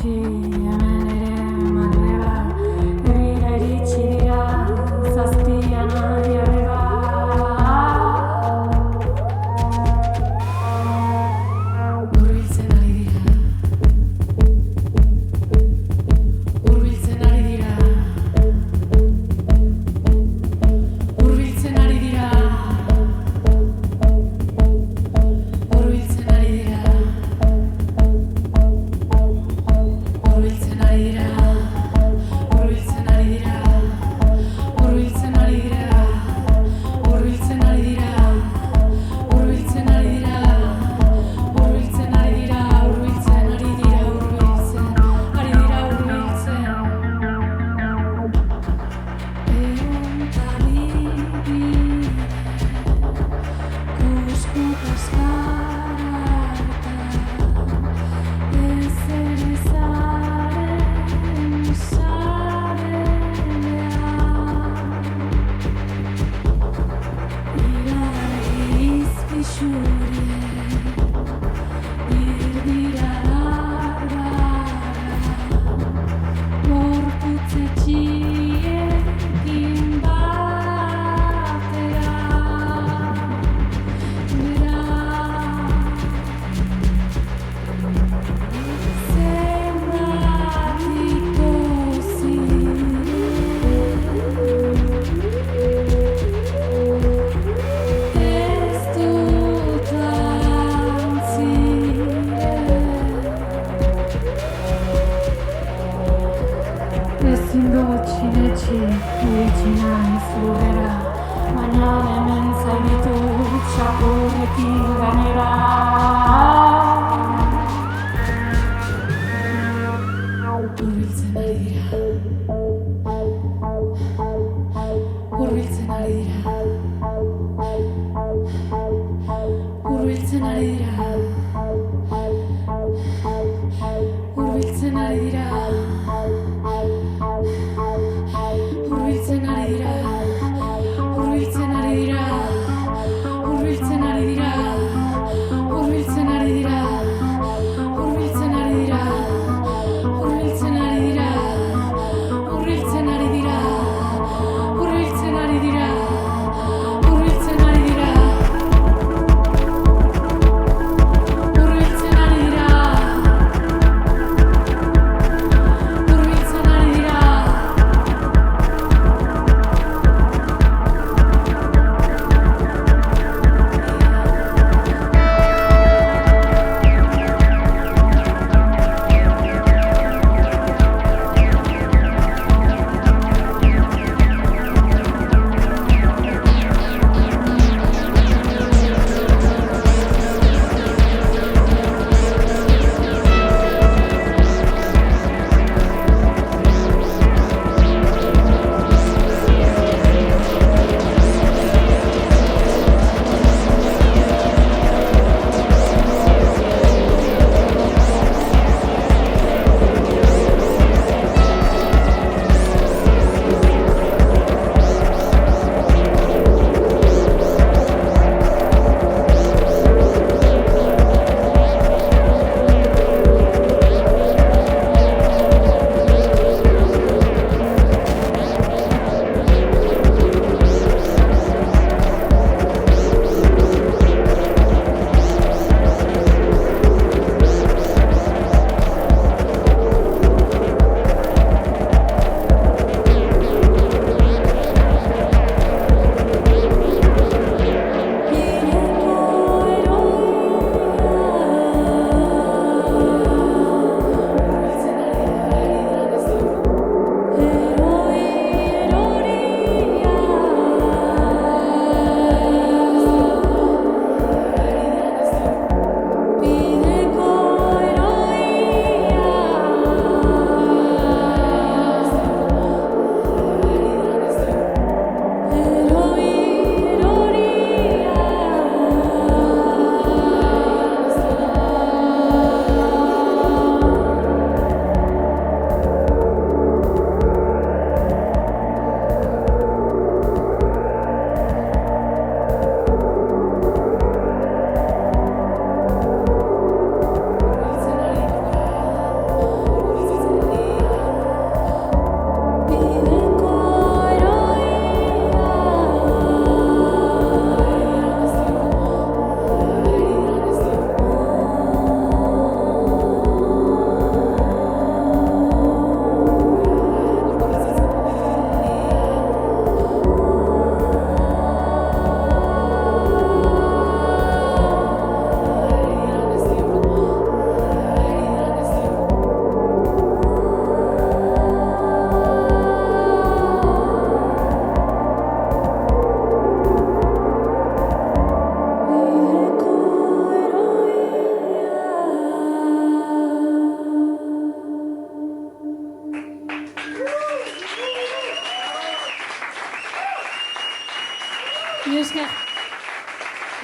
iritsi, hemen ere Magreba, herrira iritsi dira, zazpian aiarreba. Hurbiltzen ari dira, hurbiltzen ari dira, hurbiltzen ari dira, hurbiltzen ari dira. Hurbiltzen ari dira, hurbiltzen ari dira, hurbiltzen ari dira, hurbiltzen ari dira, hurbiltzen ari dira, hurbiltzen ari dira, hurbiltzen ari dira, hurbiltzen ari dira, hurbiltzen. Kusku ezin dut sinetsi, iritsi naiz lurrera, baina hemen zaitut txakurrekin gainera. Hurbiltzen ari dira, hurbiltzen ari dira, hurbiltzen ari dira, hurbiltzen ari dira. Hurbiltzen ari dira, hurbiltzen ari dira, hurbiltzen ari dira, hurbiltzen ari dira, hurbiltzen ari dira, hurbiltzen ari dira, hurbiltzen ari dira, hurbiltzen ari dira, hurbiltzen ari dira, hurbiltzen ari dira, hurbiltzen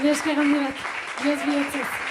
Mire esker handi bat, bihotz bihotzez.